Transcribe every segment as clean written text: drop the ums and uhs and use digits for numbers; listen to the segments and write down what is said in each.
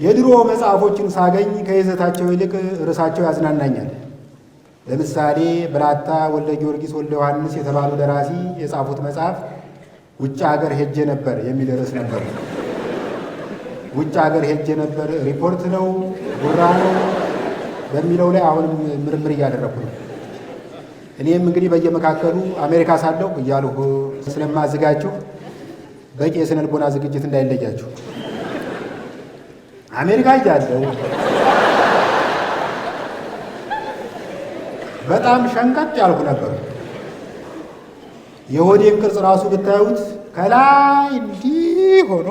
የድሮ መጽሐፎችን ሳገኝ ከይዘታቸው ይልቅ ርዕሳቸው ያዝናናኛል። ለምሳሌ ብላታ ወልደ ጊዮርጊስ ወልደ ዮሐንስ የተባሉ ደራሲ የጻፉት መጽሐፍ ውጭ ሀገር ሄጄ ነበር የሚል ርዕስ ነበር። ውጭ ሀገር ሄጄ ነበር ሪፖርት ነው ጉራ ነው በሚለው ላይ አሁንም ምርምር እያደረኩ ነው። እኔም እንግዲህ በየመካከሉ አሜሪካ ሳለሁ እያልሁ ስለማዝጋችሁ በቂ የስነ ልቦና ዝግጅት እንዳይለያችሁ። አሜሪካ እያለሁ በጣም ሸንቀጥ ያልኩ ነበር። የሆዴን ቅርጽ ራሱ ብታዩት ከላይ እንዲህ ሆኖ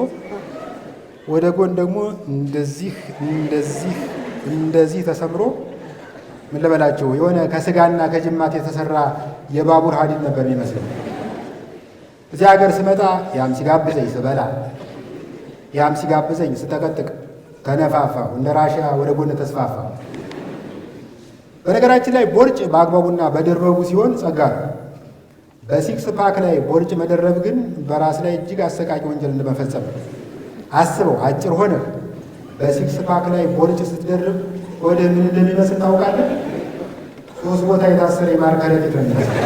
ወደ ጎን ደግሞ እንደዚህ ተሰምሮ ምን ልበላችሁ የሆነ ከስጋና ከጅማት የተሰራ የባቡር ሀዲድ ነበር የሚመስለው። እዚህ ሀገር ስመጣ ያም ሲጋብዘኝ ስበላ፣ ያም ሲጋብዘኝ ስጠቀጥቅ ተነፋፋሁ፣ እንደ ራሽያ ወደ ጎን ተስፋፋ። በነገራችን ላይ ቦርጭ በአግባቡና በደረቡ ሲሆን ጸጋ ነው። በሲክስ ፓክ ላይ ቦርጭ መደረብ ግን በራስ ላይ እጅግ አሰቃቂ ወንጀል እንደመፈጸም ነው። አስበው፣ አጭር ሆነ በሲክስ ፓክ ላይ ቦርጭ ስትደርብ ወደ ምን እንደሚመስል ታውቃለህ? 3 ቦታ የታሰረ የማር ከረጢት ነው የሚመስለው።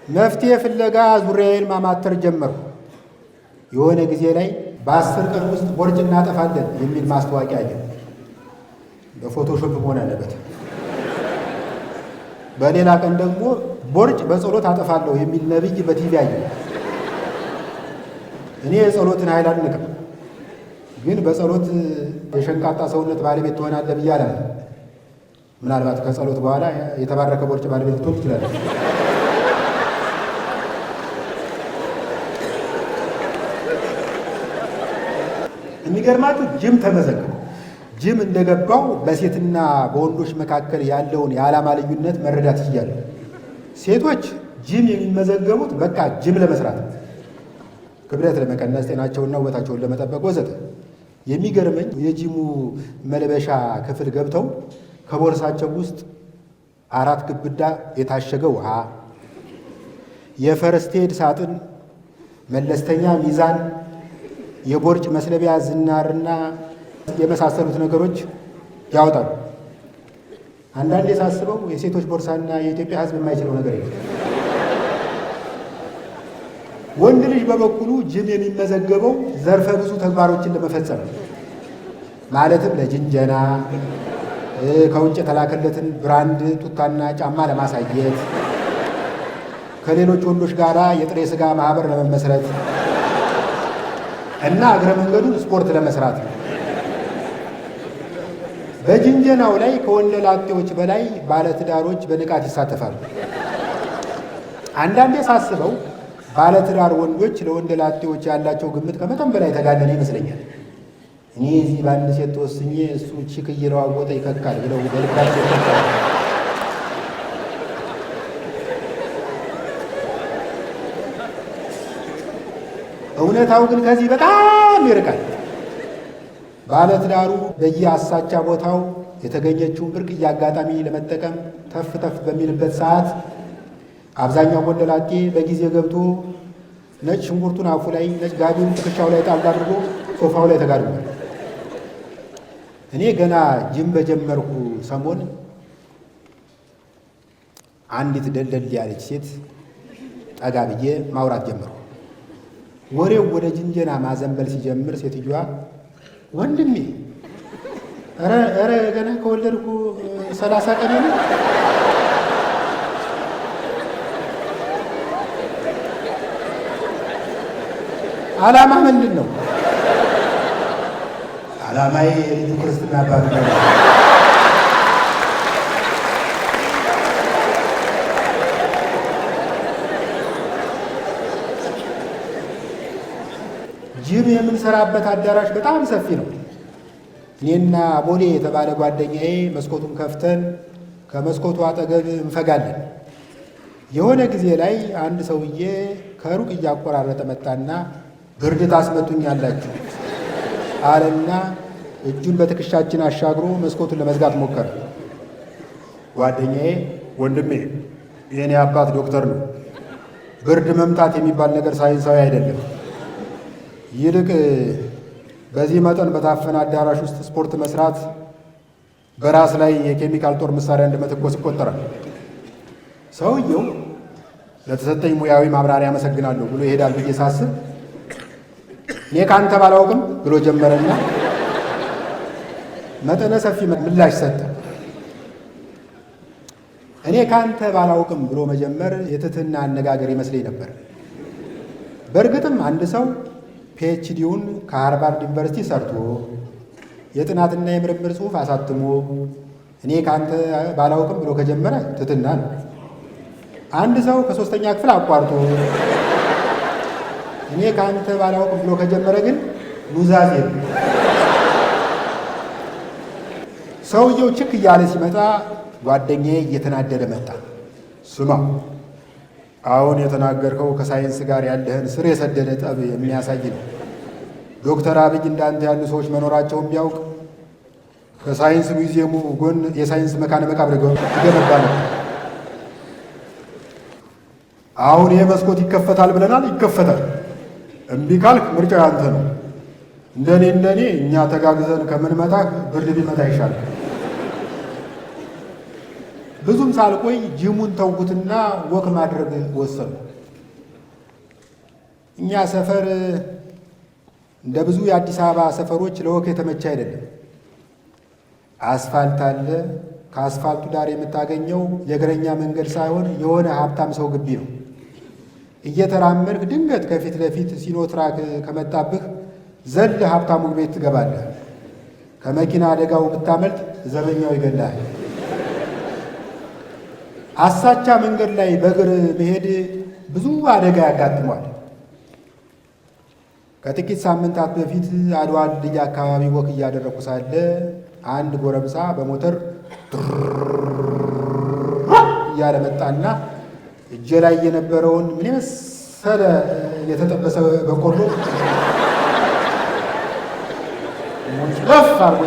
መፍትሄ ፍለጋ ዙሪያዬን ማማተር ጀመርኩ። የሆነ ጊዜ ላይ በ10 ቀን ውስጥ ቦርጭ እናጠፋለን የሚል ማስታወቂያ አየ። በፎቶሾፕ መሆን አለበት። በሌላ ቀን ደግሞ ቦርጭ በጸሎት አጠፋለሁ የሚል ነብይ በቲቪ አየ። እኔ የጸሎትን ኃይል አልንቅም፣ ግን በጸሎት የሸንቃጣ ሰውነት ባለቤት ትሆናለህ ብዬ አላምንም። ምናልባት ከጸሎት በኋላ የተባረከ ቦርጭ ባለቤት ልትሆን ትችላለህ። የሚገርማችሁ ጅም ተመዘገቡ። ጅም እንደገባው በሴትና በወንዶች መካከል ያለውን የዓላማ ልዩነት መረዳት ይችላል። ሴቶች ጅም የሚመዘገቡት በቃ ጅም ለመስራት፣ ክብደት ለመቀነስ፣ ጤናቸውንና ውበታቸውን ለመጠበቅ ወዘተ። የሚገርመኝ የጂሙ መልበሻ ክፍል ገብተው ከቦርሳቸው ውስጥ 4 ግብዳ የታሸገ ውሃ፣ የፈርስት ኤድ ሳጥን፣ መለስተኛ ሚዛን፣ የቦርጭ መስለቢያ ዝናርና የመሳሰሉት ነገሮች ያወጣሉ። አንዳንዴ ሳስበው የሴቶች ቦርሳና የኢትዮጵያ ሕዝብ የማይችለው ነገር የለም። ወንድ ልጅ በበኩሉ ጅም የሚመዘገበው ዘርፈ ብዙ ተግባሮችን ለመፈጸም ማለትም ለጅንጀና፣ ከውጭ የተላከለትን ብራንድ ቱታና ጫማ ለማሳየት፣ ከሌሎች ወንዶች ጋር የጥሬ ሥጋ ማህበር ለመመስረት እና እግረ መንገዱን ስፖርት ለመስራት ነው። በጅንጀናው ላይ ከወንደላጤዎች በላይ ባለትዳሮች በንቃት ይሳተፋሉ። አንዳንዴ ሳስበው ባለትዳር ወንዶች ለወንደላጤዎች ያላቸው ግምት ከመጠን በላይ ተጋነነ ይመስለኛል። እኔ እዚህ በአንድ ሴት ተወስኜ እሱ ቺክ እየለዋወጠ ይከካል ብለው በልባቸው ይከካል። እውነታው ግን ከዚህ በጣም ይርቃል። ባለትዳሩ በየአሳቻ ቦታው የተገኘችውን ብርቅዬ አጋጣሚ ለመጠቀም ተፍ ተፍ በሚልበት ሰዓት አብዛኛው ወንደላጤ በጊዜ ገብቶ ነጭ ሽንኩርቱን አፉ ላይ፣ ነጭ ጋቢውን ትከሻው ላይ ጣል አድርጎ ሶፋው ላይ ተጋድሟል። እኔ ገና ጅም በጀመርኩ ሰሞን አንዲት ደልደል ያለች ሴት ጠጋ ብዬ ማውራት ጀመርኩ። ወሬው ወደ ጅንጀና ማዘንበል ሲጀምር ሴትዮዋ ወንድሜ ኧረ ገና ከወለድኩ 30 ቀን ነው። ዓላማ ምንድን ነው? ዓላማዬ የልጁ ክርስትና አባት ነው። ጅም የምንሰራበት አዳራሽ በጣም ሰፊ ነው። እኔና ቦሌ የተባለ ጓደኛዬ መስኮቱን ከፍተን ከመስኮቱ አጠገብ እንፈጋለን። የሆነ ጊዜ ላይ አንድ ሰውዬ ከሩቅ እያቆራረጠ መጣና ብርድ ታስመቱኛላችሁ አለና እጁን በትከሻችን አሻግሮ መስኮቱን ለመዝጋት ሞከረ። ጓደኛዬ ወንድሜ የኔ አባት ዶክተር ነው፣ ብርድ መምታት የሚባል ነገር ሳይንሳዊ አይደለም፣ ይልቅ በዚህ መጠን በታፈነ አዳራሽ ውስጥ ስፖርት መስራት በራስ ላይ የኬሚካል ጦር መሳሪያ እንደመተኮስ ይቆጠራል። ሰውየው ለተሰጠኝ ሙያዊ ማብራሪያ አመሰግናለሁ ብሎ ይሄዳል ብዬ ሳስብ እኔ ካንተ ባላውቅም ብሎ ጀመረና መጠነ ሰፊ ምላሽ ሰጠ። እኔ ካንተ ባላውቅም ብሎ መጀመር የትህትና አነጋገር ይመስለኝ ነበር። በእርግጥም አንድ ሰው ፒኤችዲውን ከሃርቫርድ ዩኒቨርሲቲ ሰርቶ የጥናትና የምርምር ጽሑፍ አሳትሞ እኔ ካንተ ባላውቅም ብሎ ከጀመረ ትህትና ነው። አንድ ሰው ከ3ኛ ክፍል አቋርጦ እኔ ካንተ ባላውቅም ብሎ ከጀመረ ግን ኑዛዜ ነው። ሰውየው ችክ እያለ ሲመጣ ጓደኛዬ እየተናደደ መጣ። ስማ፣ አሁን የተናገርከው ከሳይንስ ጋር ያለህን ስር የሰደደ ጠብ የሚያሳይ ነው። ዶክተር አብይ እንዳንተ ያሉ ሰዎች መኖራቸውን ቢያውቅ ከሳይንስ ሙዚየሙ ጎን የሳይንስ መካነ መቃብር ይገነባ ነው። አሁን ይህ መስኮት ይከፈታል ብለናል፣ ይከፈታል። እምቢ ካልክ ምርጫ ያንተ ነው። እንደኔ እኛ ተጋግዘን ከምንመታህ ብርድ ቢመታ ይሻላል። ብዙም ሳልቆይ ጂሙን ተውኩትና ወክ ማድረግ ወሰኑ። እኛ ሰፈር እንደ ብዙ የአዲስ አበባ ሰፈሮች ለወክ የተመቸ አይደለም። አስፋልት አለ። ከአስፋልቱ ዳር የምታገኘው የእግረኛ መንገድ ሳይሆን የሆነ ሀብታም ሰው ግቢ ነው። እየተራመድክ ድንገት ከፊት ለፊት ሲኖትራክ ከመጣብህ ዘል ሀብታሙ ቤት ትገባለህ። ከመኪና አደጋው ብታመልጥ ዘበኛው ይገላል። አሳቻ መንገድ ላይ በእግር መሄድ ብዙ አደጋ ያጋጥሟል። ከጥቂት ሳምንታት በፊት አድዋ ድልድይ አካባቢ ወክ እያደረኩ ሳለ አንድ ጎረምሳ በሞተር እያለ መጣና እጄ ላይ የነበረውን ምን የመሰለ የተጠበሰ በቆሎ ሞጭለፍ አርጎ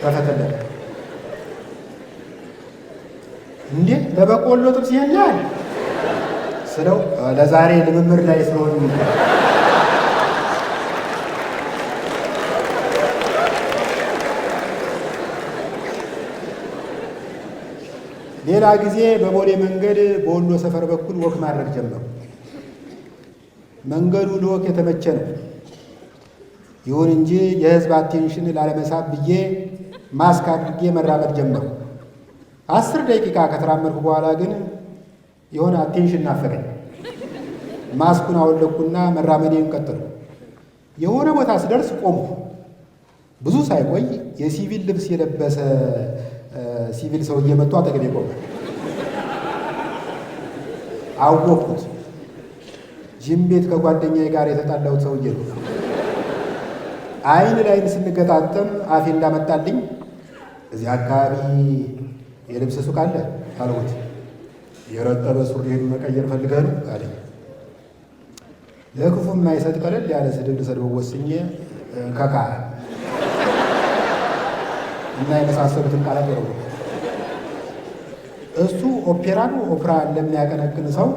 ተፈተለለ። እንዴ ለበቆሎ ጥብስ ይሄኛል ስለው ለዛሬ ልምምር ላይ ስለሆነ ሌላ ጊዜ በቦሌ መንገድ በወሎ ሰፈር በኩል ወክ ማድረግ ጀመሩ። መንገዱ ለወክ የተመቸ ነው። ይሁን እንጂ የሕዝብ አቴንሽን ላለመሳብ ብዬ ማስክ አድርጌ መራመድ ጀመሩ። 10 ደቂቃ ከተራመድኩ በኋላ ግን የሆነ አቴንሽን ናፈቀኝ። ማስኩን አወለኩና መራመዴን ቀጠሉ። የሆነ ቦታ ስደርስ ቆምኩ። ብዙ ሳይቆይ የሲቪል ልብስ የለበሰ ሲቪል ሰው እየመጡ አጠገቤ ቆመ። አወቅኩት። ጂም ቤት ከጓደኛዬ ጋር የተጣላሁት ሰውዬ ነው። አይን ላይን ስንገጣጠም አፌ እንዳመጣልኝ እዚህ አካባቢ የልብስ ሱቅ አለ አልሁት። የረጠበ ሱሪዬን መቀየር ፈልገህ ነው አለኝ። ለክፉ የማይሰጥ ቀለል ያለ ስድብ ልሰድበው ወስኜ ከካ እና የመሳሰሉትን ቃላት ያደረጉ እሱ ኦፔራ እንደሚያቀነቅን ሰው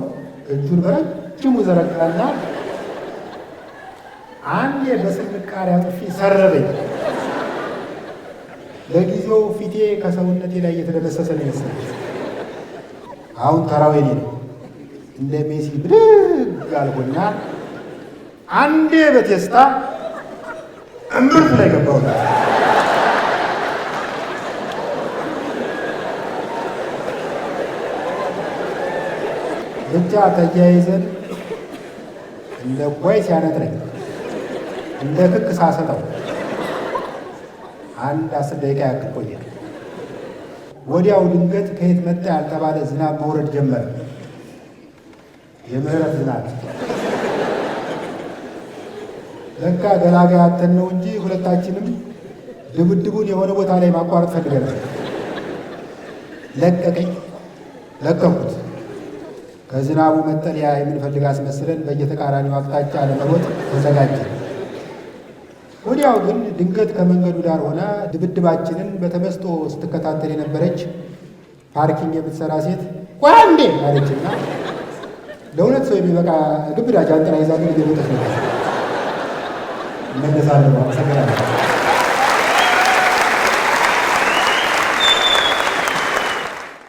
እጁን በረጅሙ ዘረጋና አንዴ በስንቃሪ አጥፊ ሰረበኝ። ለጊዜው ፊቴ ከሰውነቴ ላይ እየተደመሰሰ ነው ይመስላል። አሁን ተራው የኔ ነው። እንደ ሜሲ ብድግ አልኩና አንዴ በቴስታ እምብርት ላይ ገባሁ። ብቻ ተያይዘን እንደ ጓይ ሲያነጥረኝ እንደ ክክ ሳሰጠው አንድ 10 ደቂቃ ያክል ቆየ። ወዲያው ድንገት ከየት መጣ ያልተባለ ዝናብ መውረድ ጀመረ። የምህረት ዝናብ። ለካ ገላጋይ አተን ነው እንጂ ሁለታችንም ድብድቡን የሆነ ቦታ ላይ ማቋረጥ ፈልገናል። ለቀቀኝ፣ ለቀኩት። ከዝናቡ መጠለያ የምንፈልግ አስመስለን በየተቃራኒው አቅጣጫ ለመሮጥ ተዘጋጀ። ወዲያው ግን ድንገት ከመንገዱ ዳር ሆና ድብድባችንን በተመስጦ ስትከታተል የነበረች ፓርኪንግ የምትሰራ ሴት ቆይ አንዴ አለችና ለሁለት ሰው የሚበቃ ግብዳ ጃንጥላ ይዛ ግን እየሮጠች ነበር። እመለሳለሁ። አመሰግናለሁ።